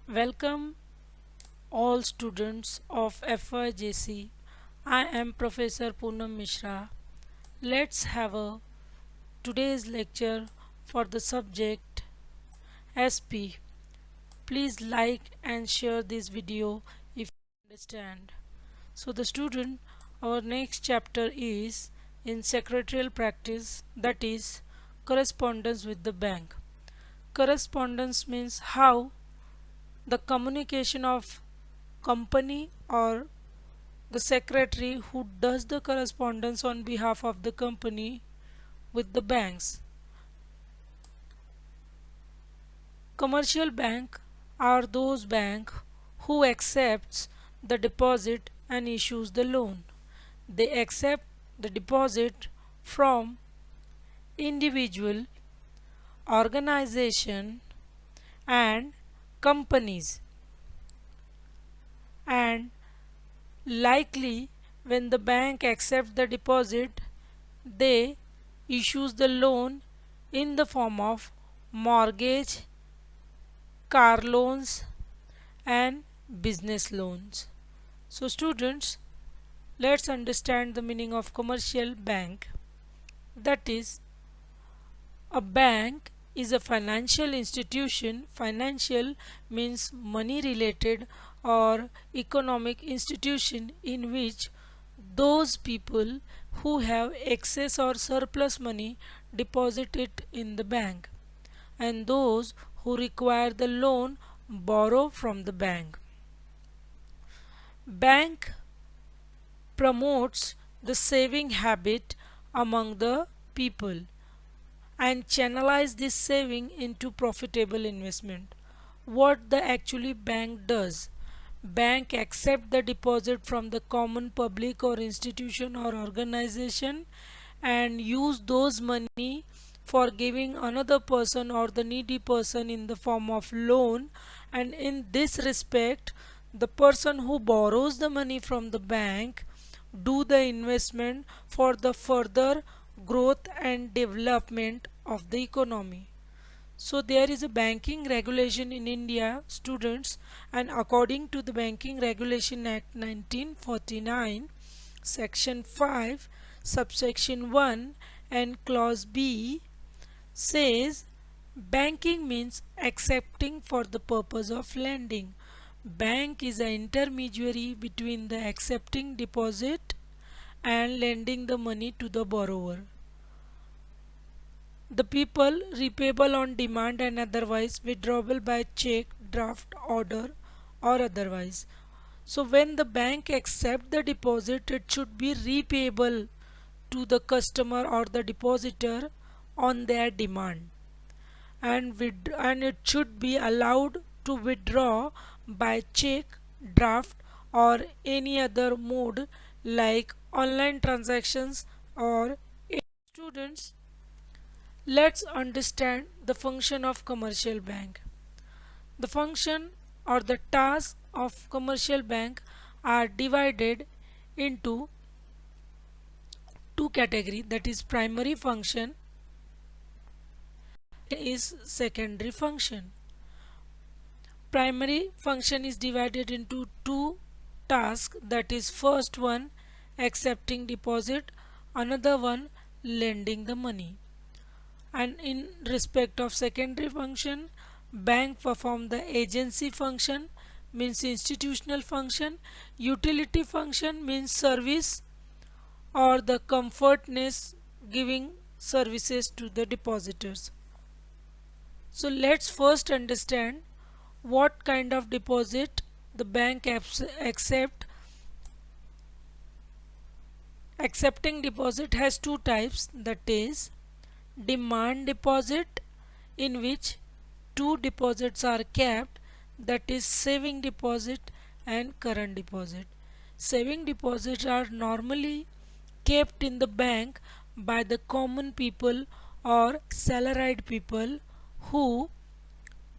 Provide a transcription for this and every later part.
Welcome all students of FYJC. I am Professor Poonam Mishra. Let's have a today's lecture for the subject SP. Please like and share this video if you understand. So the student, our next chapter is in secretarial practice, that is correspondence with the bank. Correspondence means how the communication of company or the secretary who does the correspondence on behalf of the company with the banks. Commercial bank are those bank who accepts the deposit and issues the loan. They accept the deposit from individual, organization and companies, and likely when the bank accepts the deposit, they issues the loan in the form of mortgage, car loans and business loans. So students, let's understand the meaning of commercial bank. That is, a bank is a financial institution. Financial means money related or economic institution in which those people who have excess or surplus money deposit it in the bank, and those who require the loan borrow from the bank. Bank promotes the saving habit among the people and channelize this saving into profitable investment. What the actually bank does? Bank accept the deposit from the common public or institution or organization and use those money for giving another person or the needy person in the form of loan, and in this respect the person who borrows the money from the bank do the investment for the further growth and development of the economy. So there is a banking regulation in India, students, and according to the Banking Regulation Act 1949, Section 5, subsection 1 and clause B says banking means accepting for the purpose of lending. Bank is an intermediary between the accepting deposit and lending the money to the borrower. The people repayable on demand and otherwise withdrawable by check, draft, order or otherwise. So when the bank accept the deposit, it should be repayable to the customer or the depositor on their demand, and it should be allowed to withdraw by check, draft or any other mode like online transactions or students. Let's understand the function of commercial bank. The function or the task of commercial bank are divided into two categories, that is primary function is secondary function. Primary function is divided into two tasks, that is first one accepting deposit, another one lending the money. And in respect of secondary function, bank perform the agency function means institutional function, utility function means service or the comfortness giving services to the depositors. So let's first understand what kind of deposit the bank accept. Accepting deposit has two types, that is demand deposit, in which two deposits are kept, that is saving deposit and current deposit. Saving deposits are normally kept in the bank by the common people or salaried people who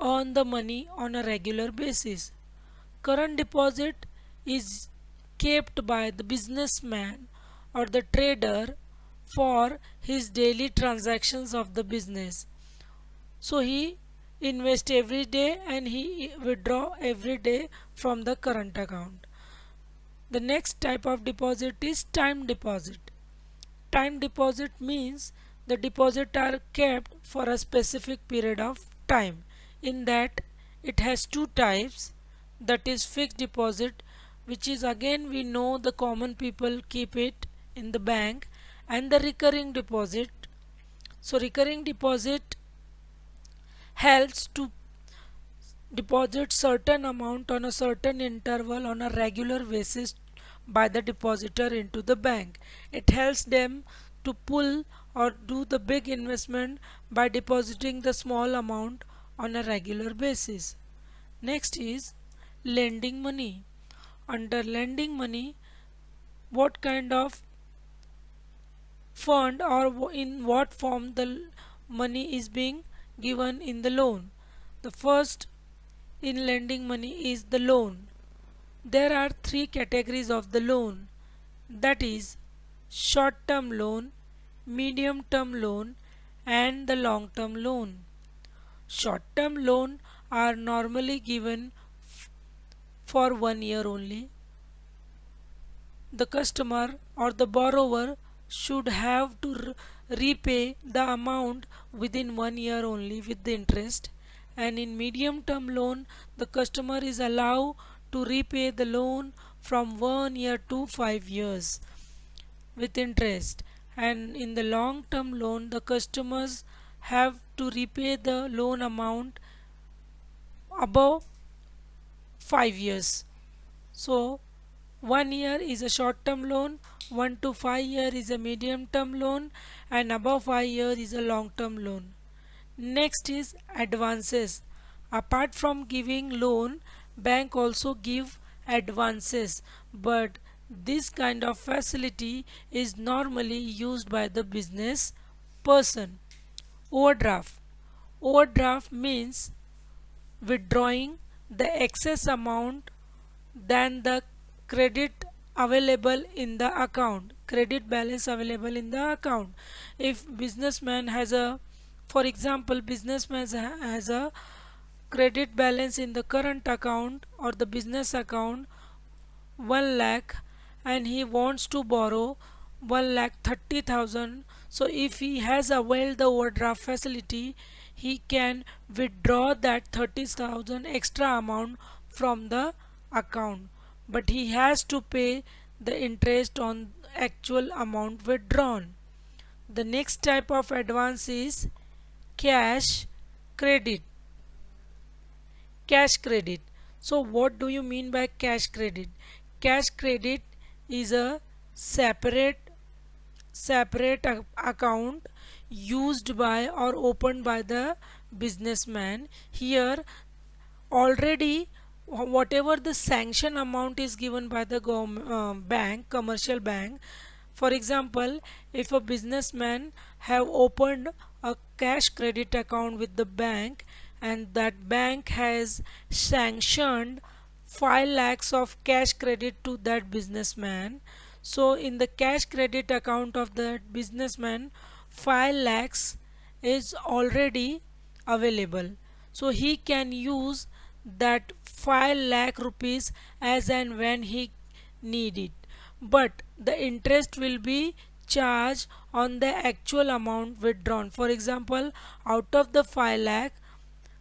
earn the money on a regular basis. Current deposit is kept by the businessman or the trader for his daily transactions of the business. So he invest every day and he withdraw every day from the current account. The next type of deposit is time deposit. Time deposit means the deposit are kept for a specific period of time. In that it has two types, that is fixed deposit, which is again we know the common people keep it in the bank, and the recurring deposit. So recurring deposit helps to deposit certain amount on a certain interval on a regular basis by the depositor into the bank. It helps them to pull or do the big investment by depositing the small amount on a regular basis. Next is lending money. Under lending money, what kind of fund or in what form the money is being given in the loan? The first in lending money is the loan. There are three categories of the loan, that is short term loan, medium term loan and the long term loan. Short term loan are normally given for 1 year only. The customer or the borrower should have to repay the amount within 1 year only with the interest, and in medium term loan the customer is allowed to repay the loan from 1 year to 5 years with interest, and in the long term loan the customers have to repay the loan amount above 5 years. So 1 year is a short term loan, 1 to 5 year is a medium term loan, and above 5 year is a long term loan. Next is advances. Apart from giving loan, bank also give advances, but this kind of facility is normally used by the business person. Overdraft. Overdraft means withdrawing the excess amount than the credit available in the account, credit balance available in the account. If businessman has a, for example, businessman has a credit balance in the current account or the business account 1 lakh, and he wants to borrow 1 lakh 30,000. So if he has availed the overdraft facility, he can withdraw that 30,000 extra amount from the account, but he has to pay the interest on actual amount withdrawn. The next type of advance is cash credit. Cash credit. So what do you mean by cash credit? Cash credit is a separate account used by or opened by the businessman. Here already whatever the sanction amount is given by the bank, commercial bank. For example, if a businessman have opened a cash credit account with the bank and that bank has sanctioned 5 lakhs of cash credit to that businessman, so in the cash credit account of that businessman 5 lakhs is already available, so he can use that 5 lakh rupees as and when he need it, but the interest will be charged on the actual amount withdrawn. For example, out of the 5 lakh,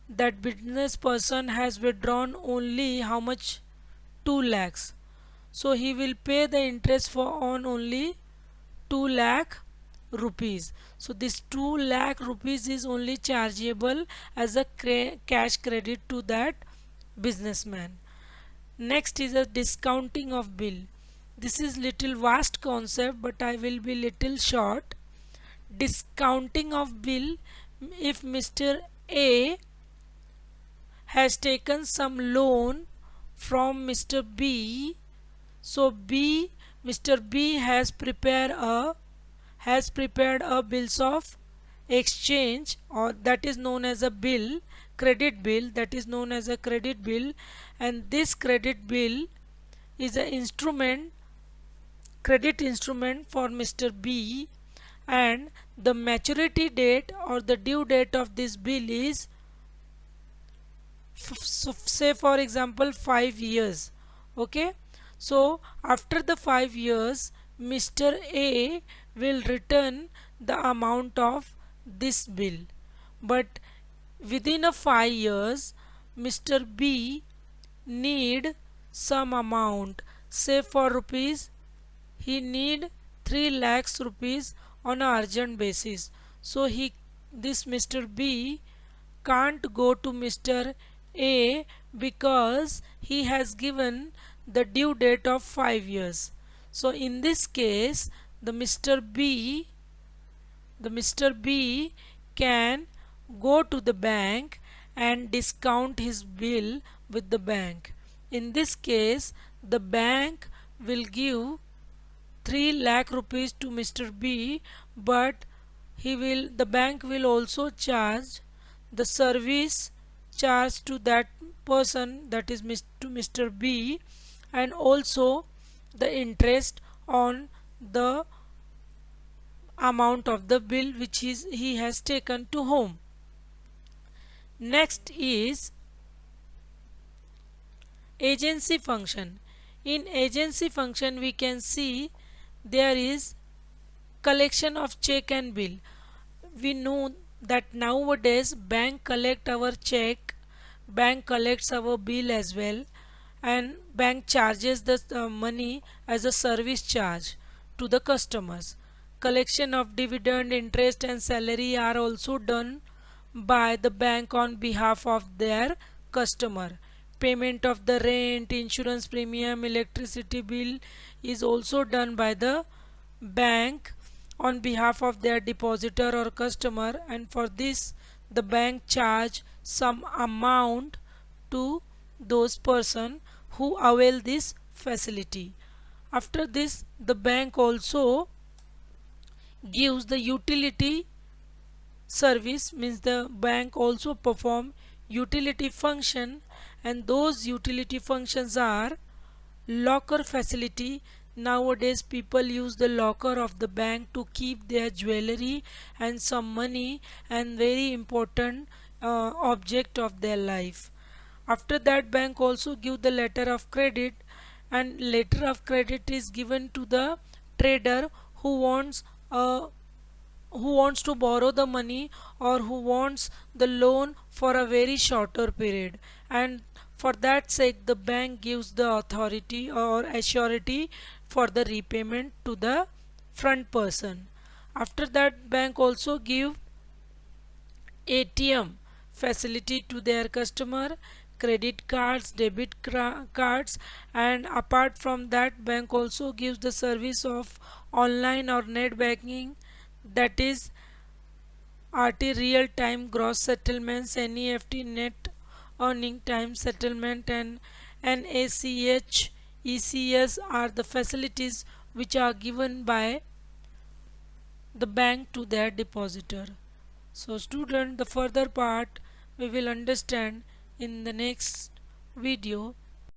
that business person has withdrawn only how much, 2 lakhs, so he will pay the interest for on only 2 lakh rupees. So this 2 lakh rupees is only chargeable as a cash credit to that businessman. Next is a discounting of bill. This is little vast concept, but I will be little short. Discounting of bill: if Mr. A has taken some loan from Mr. B, so Mr. B has prepared a bills of exchange, or that is known as a bill, credit bill, that is known as a credit bill, and this credit bill is an instrument, credit instrument for Mr. B, and the maturity date or the due date of this bill is say for example 5 years. Okay, so after the 5 years Mr. A will return the amount of this bill, but within a 5 years Mr. B need some amount, say for rupees, he need 3 lakhs rupees on a urgent basis. So this Mr. B can't go to Mr. A because he has given the due date of 5 years. So in this case the Mr. B can go to the bank and discount his bill with the bank. In this case the bank will give 3 lakh rupees to Mr. B, but the bank will also charge the service charge to that person, that is to Mr. B, and also the interest on the amount of the bill which he has taken to home. Next is agency function. In agency function we can see there is collection of check and bill. We know that nowadays bank collect our check, bank collects our bill as well, and bank charges the money as a service charge to the customers. Collection of dividend, interest and salary are also done by the bank on behalf of their customer. Payment of the rent, insurance premium, electricity bill is also done by the bank on behalf of their depositor or customer, and for this the bank charge some amount to those person who avail this facility. After this the bank also gives the utility service, means the bank also perform utility function, and those utility functions are locker facility. Nowadays people use the locker of the bank to keep their jewelry and some money and very important object of their life. After that bank also give the letter of credit, and letter of credit is given to the trader uh, who wants to borrow the money or who wants the loan for a very shorter period, and for that sake the bank gives the authority or assurity for the repayment to the front person. After that bank also give ATM facility to their customer, credit cards, debit cards, and apart from that bank also gives the service of online or net banking, that is RT real time gross settlements, NEFT net earning time settlement, and NACH ECS are the facilities which are given by the bank to their depositor. So student, the further part we will understand in the next video.